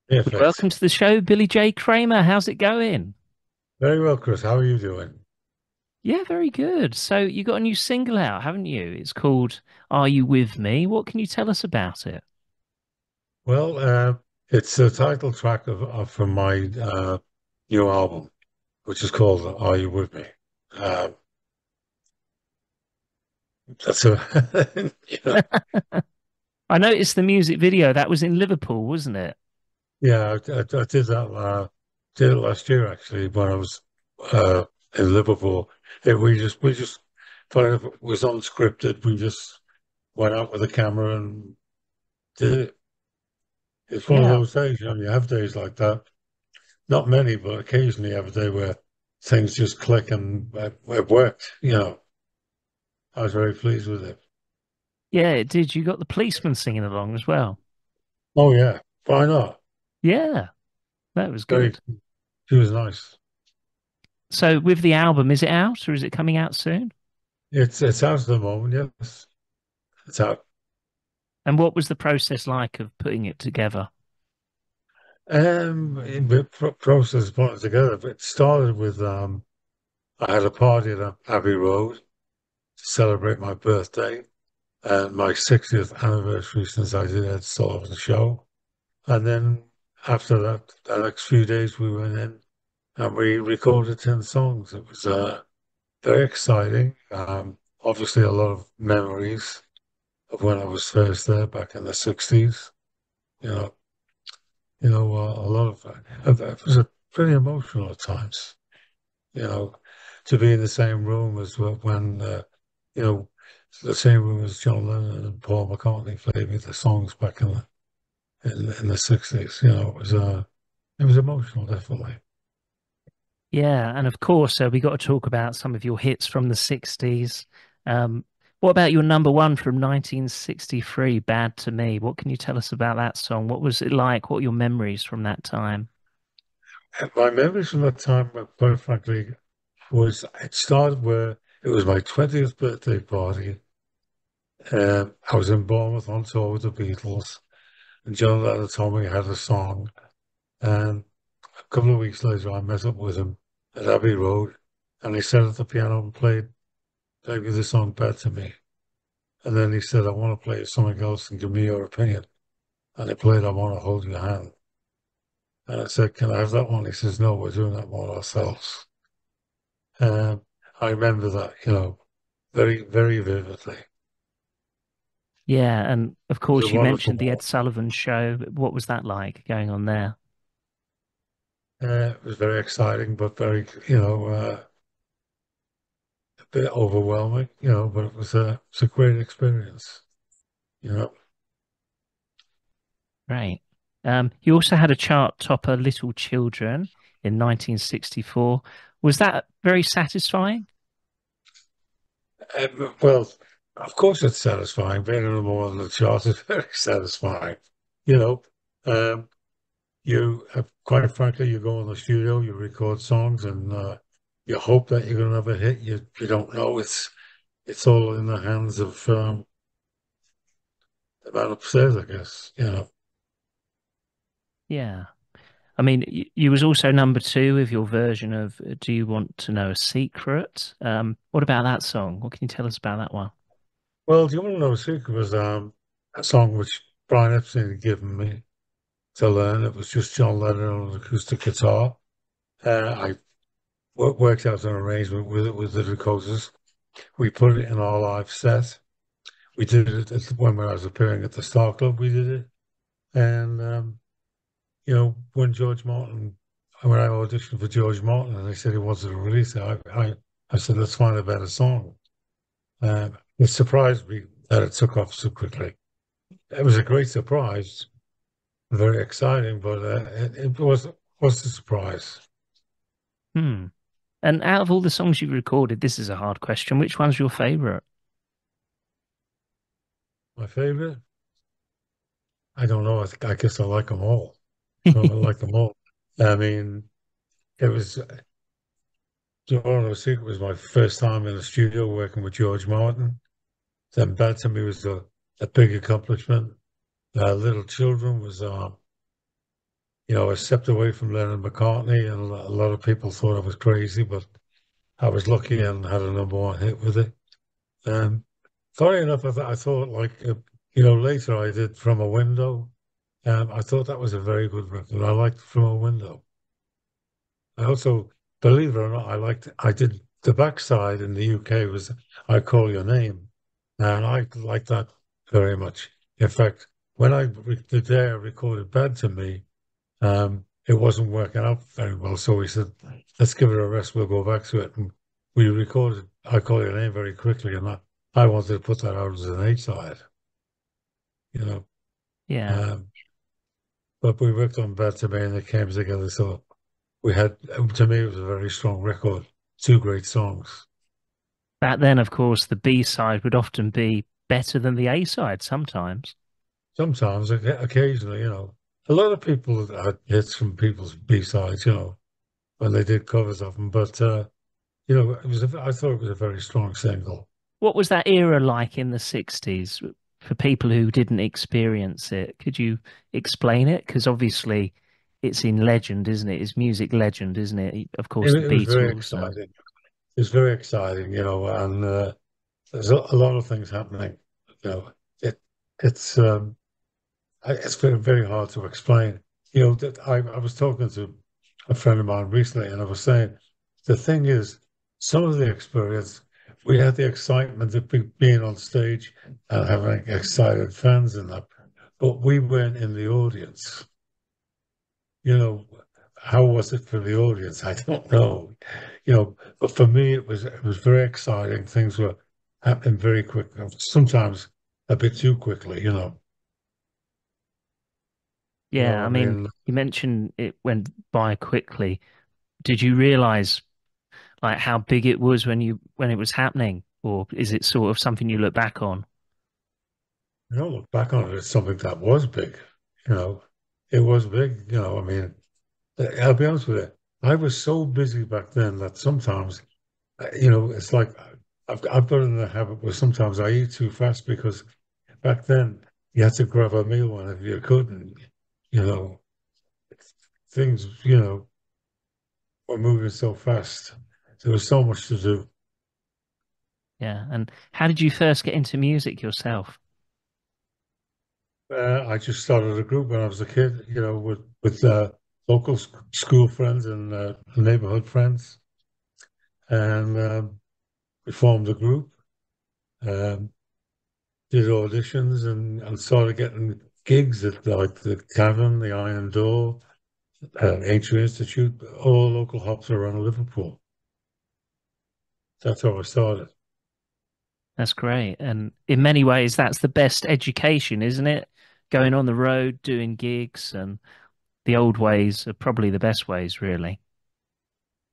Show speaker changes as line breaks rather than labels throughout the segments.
Welcome
Perfect.
to the show, Billy J. Kramer. How's it going?
Very well, Chris. How are you doing?
Yeah, very good. So you got a new single out, haven't you? It's called Are You With Me? What can you tell us about it?
Well, it's the title track from my new album, which is called "Are You With Me?" Um, that's a, you know,
I noticed the music video that was in Liverpool, wasn't it?
yeah, I did that. Did it last year actually when I was uh, in Liverpool. We just thought it was unscripted. We just went out with a camera and did it. It's one of
Yeah.
those days, you have days like that. Not many, but occasionally you have a day where things just click and it worked. I was very pleased with it.
Yeah, it did. You got the policeman singing along as well.
Oh yeah, why not?
Yeah, that was
Very,
good.
she was nice.
So with the album, is it out or is it coming out soon?
It's out at the moment, yes. It's out.
And what was the process like of putting it together?
In the process of putting it together, but it started with I had a party at Abbey Road to celebrate my birthday and my 60th anniversary since I did Ed Sullivan's show. And then after that, the next few days we went in and we recorded 10 songs. It was very exciting. Obviously, a lot of memories of when I was first there back in the 60s. You know, a lot of it was pretty emotional at times. You know, to be in the same room as when, you know, the same room as John Lennon and Paul McCartney played me the songs back in the 60s. It was emotional, definitely.
Yeah, and of course, we got to talk about some of your hits from the 60s. Um, what about your number one from 1963, Bad to Me? What can you tell us about that song? What was it like? What are your memories from that time?
And my memories from that time, quite frankly, was it started where it was my 20th birthday party. I was in Bournemouth on tour with the Beatles, and John Lennon told me he had a song. And a couple of weeks later, I met up with him at Abbey Road, and he sat at the piano and played me the song "Bad to Me." And then he said, "I want to play you something else and give me your opinion." And he played "I Want to Hold Your Hand." And I said, "Can I have that one?" He says, "No, we're doing that one ourselves." I remember that, very, very vividly. It
Yeah, and of
was a
course, you
wonderful
mentioned the Ed
moment.
Sullivan Show. What was that like going on there?
It was very exciting, but very, a bit overwhelming, but it's a great experience, you know.
Right. You also had a chart topper, Little Children, in 1964. Was that very satisfying?
Well, of course it's satisfying. Being on the more on the chart is very satisfying. You know, um, quite frankly, you go in the studio, you record songs, and you hope that you're going to have a hit. You don't know. It's all in the hands of the man upstairs, I guess.
Yeah. I mean, you was also number two with your version of Do You Want to Know a Secret? What about that song? What can you tell us about that one?
Well, do you want to know a secret? Was a song which Brian Epstein had given me to learn. It was just John Lennon on an acoustic guitar. I worked out an arrangement with the Dakotas. We put it in our live set. We did it when I was appearing at the Star Club. We did it, and when when I auditioned for George Martin, and they said he wanted to release it, I said let's find a better song. It surprised me that it took off so quickly. It was a great surprise, very exciting, but it was a surprise.
Hmm. And out of all the songs you recorded, this is a hard question. Which one's your favorite?
My favorite? I don't know. I guess I like them all. I like them all. I mean, it was Joanna Secret was my first time in the studio working with George Martin. Then Bad to Me was a big accomplishment. Little Children was I stepped away from Lennon McCartney, and a lot of people thought I was crazy, but I was lucky and had a number one hit with it. Um, Funny enough, I thought later I did From a Window. I thought that was a very good record. I liked From a Window. I also, believe it or not, I did the backside in the UK was I Call Your Name. And I liked that very much. In fact, the day I recorded Bad to Me, it wasn't working out very well. So we said, let's give it a rest. We'll go back to it. And we recorded I Call Your Name very quickly. And I wanted to put that out as an A side, you know.
Yeah.
Um, but we worked on Bad to Me and it came together. So we had, to me, it was a very strong record. Two great songs.
Back then, of course, the B side would often be better than the A side sometimes.
Sometimes, occasionally, a lot of people had hits from people's B-sides, when they did covers of them. But, I thought it was a very strong single.
What was that era like in the 60s for people who didn't experience it? Could you explain it? Because obviously it's in legend, isn't it? It's music legend, isn't it? Of course, the
It was very
Beatles and
exciting. It was very exciting, and there's a lot of things happening. You know, it it's it's very, very hard to explain. That I was talking to a friend of mine recently, and I was saying the thing is, some of the experience, we had the excitement of being on stage and having excited fans and that, but we weren't in the audience. You know, how was it for the audience? I don't know. But for me, it was very exciting. Things were happening very quick, sometimes a bit too quickly.
yeah, I
I
mean,
mean.
you mentioned it went by quickly. Did you realize like how big it was when it was happening, or is it sort of something you look back on?
Look back on it, it's something that was big. You know, it was big. I mean, I'll be honest with you. I was so busy back then that sometimes, it's like I've got in the habit where sometimes I eat too fast because back then you had to grab a meal whenever you could, and you know, things, were moving so fast. There was so much to do.
Yeah, and how did you first get into music yourself?
I just started a group when I was a kid, with local school friends and neighborhood friends. And we formed a group, um, did auditions, and started getting gigs at like the Cavern, the Iron Door, Ancient Institute, all local hops around Liverpool. That's how I started.
That's great. And in many ways, that's the best education, isn't it? Going on the road, doing gigs, and the old ways are probably the best ways, really.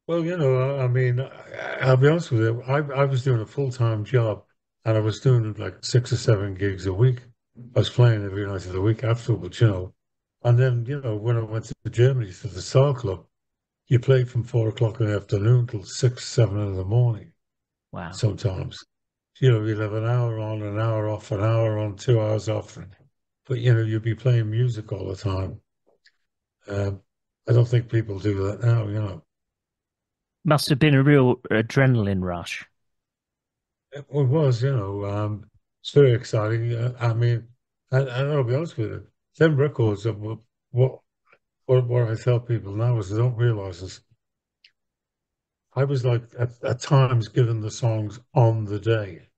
Well, I mean, I'll be honest with you. I was doing a full-time job, and I was doing like 6 or 7 gigs a week. I was playing every night of the week afterwards. And then, when I went to Germany to the Star Club, you played from 4 o'clock in the afternoon till 6, 7 in the morning
Wow.
sometimes. You'd have an hour on, an hour off, an hour on, 2 hours off. But, you'd be playing music all the time. Um, I don't think people do that now.
Must have been a real adrenaline rush.
It was, it's very exciting. I mean, and I'll be honest with you, them records of what, what I tell people now is they don't realize is I was like at times given the songs on the day,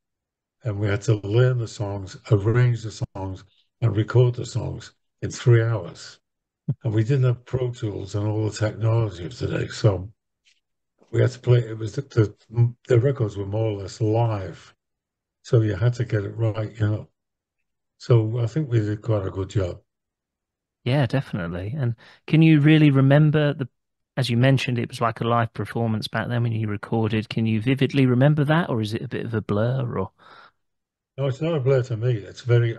and we had to learn the songs, arrange the songs, and record the songs in 3 hours. And we didn't have Pro Tools and all the technology of today, so we had to play. It was the records were more or less live, so you had to get it right. So I think we did quite a good job.
Yeah, definitely. And can you really remember as you mentioned, it was like a live performance back then when you recorded. Can you vividly remember that, or is it a bit of a blur? Or
No, it's not a blur to me. It's very,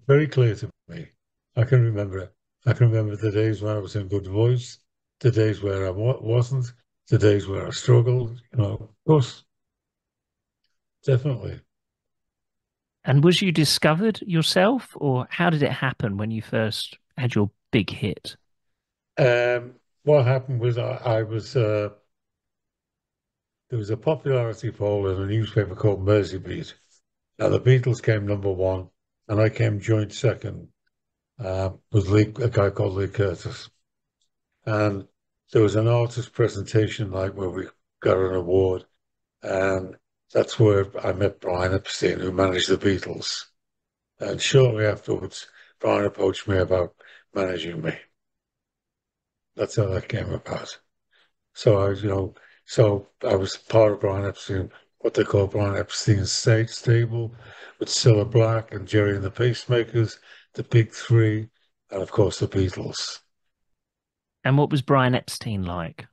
very clear to me. I can remember it. I can remember the days when I was in good voice, the days where I wasn't, the days where I struggled. Of course, definitely.
and was you discovered yourself, or how did it happen when you first had your big hit?
What happened was I was there was a popularity poll in a newspaper called Merseybeat. Now the Beatles came number one, and I came joint second with a guy called Lee Curtis. And there was an artist presentation night where we got an award, and that's where I met Brian Epstein, who managed the Beatles. And shortly afterwards, Brian approached me about managing me. That's how that came about. So I was part of Brian Epstein, what they call Brian Epstein's stage stable, with Cilla Black and Jerry and the Pacemakers, the Big Three, and of course the Beatles.
And what was Brian Epstein like?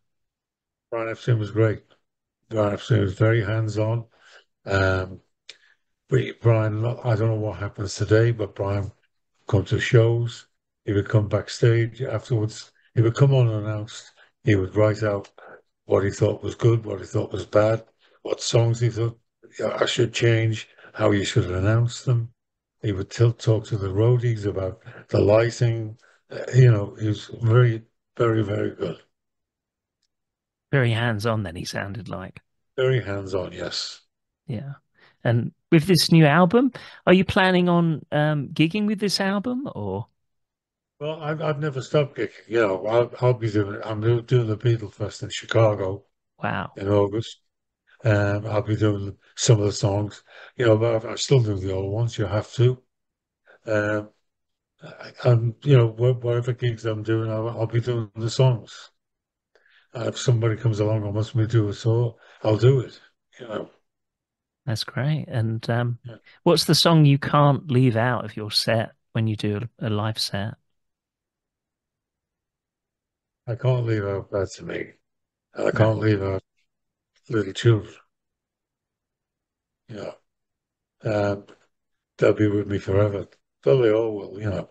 Brian Epstein was great. Brian Epstein was very hands-on. Um, Brian, I don't know what happens today, but Brian would come to shows. He would come backstage afterwards. He would come unannounced. He would write out what he thought was good, what he thought was bad, what songs he thought I should change, how you should announce them. He would talk to the roadies about the lighting. He was very, very good.
Very hands-on then he sounded like.
Very hands-on, yes.
Yeah. And with this new album, are you planning on gigging with this album or
Well, I've never stopped gigging. I'll be doing the Beatle Fest in Chicago
wow,
in August. I'll be doing some of the songs, but I still do the old ones. You have to. Um, and whatever gigs I'm doing, I'll be doing the songs. If somebody comes along and wants me to do a solo, I'll do it. You know,
that's great. And
yeah.
what's the song you can't leave out of your set when you do a live set?
I can't leave out Bad to Me, and I
No.
can't leave out Little Children. You know, they'll be with me forever. But they all will.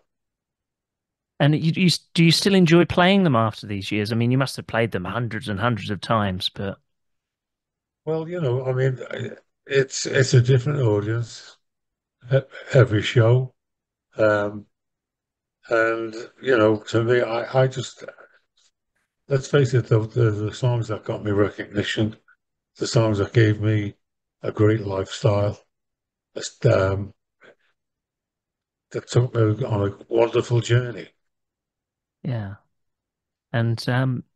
And do you still enjoy playing them after these years? I mean, you must have played them hundreds and hundreds of times, but
Well, I mean, it's a different audience every show. Um, and to me, I just let's face it, the songs that got me recognition, the songs that gave me a great lifestyle, that's, that took me on a wonderful journey
yeah. And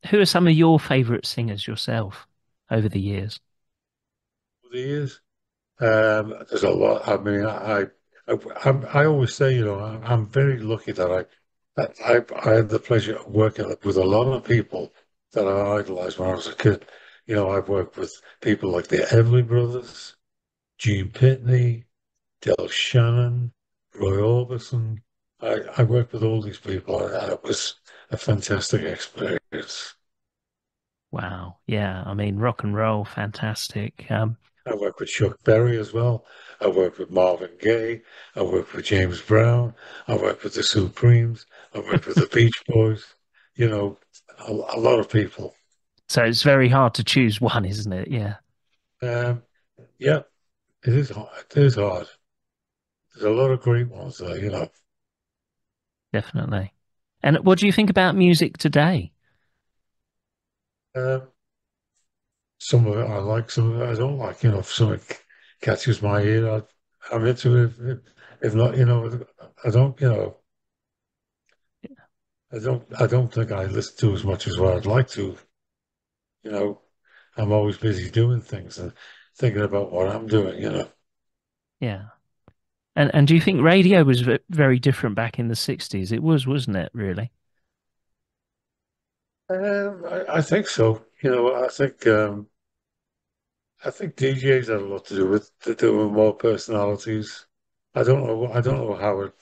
who are some of your favorite singers yourself over the years?
over the years. There's a lot. I mean, I always say, I'm very lucky that I had the pleasure of working with a lot of people that I idolized when I was a kid. I've worked with people like the Everly Brothers, Gene Pitney, Del Shannon, Roy Orbison. I worked with all these people, and it was a fantastic experience.
Wow. Yeah. I mean, rock and roll, fantastic.
I worked with Chuck Berry as well. I worked with Marvin Gaye. I worked with James Brown. I worked with the Supremes. I worked with the Beach Boys. You know, a lot of people.
So it's very hard to choose one, isn't it? Yeah,
Um, yeah, it is hard. It is hard. There's a lot of great ones there.
definitely. And what do you think about music today?
Um, some of it I like, some of it I don't like. If something catches my ear, I'm into it. If not, I don't, I don't think I listen to as much as what I'd like to. You know, I'm always busy doing things and thinking about what I'm doing.
Yeah. And do you think radio was very different back in the 60s? It was, wasn't it, really?
I think so. I think DJs had a lot to do with more personalities. I don't know how it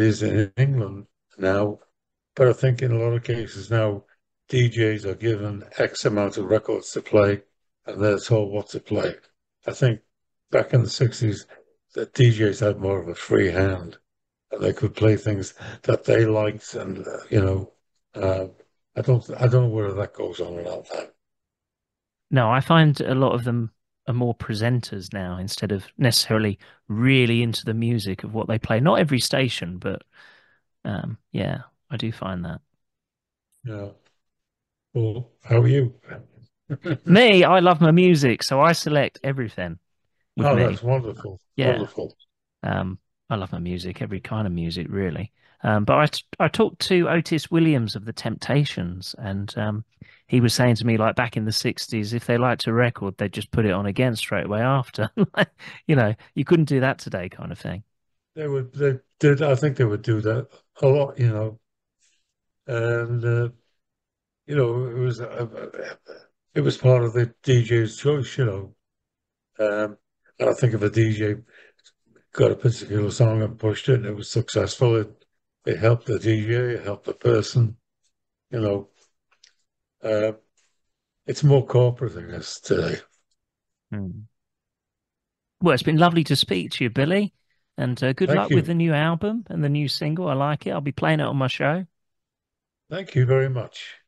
is in England now, but I think in a lot of cases now, DJs are given X amount of records to play, and they're told what to play. I think back in the 60s, the DJs had more of a free hand, and they could play things that they liked, and uh, I don't know whether that goes on or not.
No, I find a lot of them are more presenters now instead of necessarily really into the music of what they play. Not every station, but yeah, I do find that.
Yeah. Well, how are you?
Me, I love my music, so I select everything with
Oh,
me.
that's wonderful.
Yeah.
Wonderful.
Um, I love my music, every kind of music, really. But I talked to Otis Williams of the Temptations, and he was saying to me, like back in the 60s, if they liked a record, they'd just put it on again straight away after. You couldn't do that today, kind of thing.
They did, I think they would do that a lot, and, it was part of the DJ's choice. Um, and I think if a DJ got a particular song and pushed it and it was successful, it helped the DJ, it helped the person, you know. Uh, it's more corporate, I guess, today.
Hmm. Well, it's been lovely to speak to you, Billy, and good
Thank
luck with
you.
the new album and the new single. I like it. I'll be playing it on my show.
Thank you very much.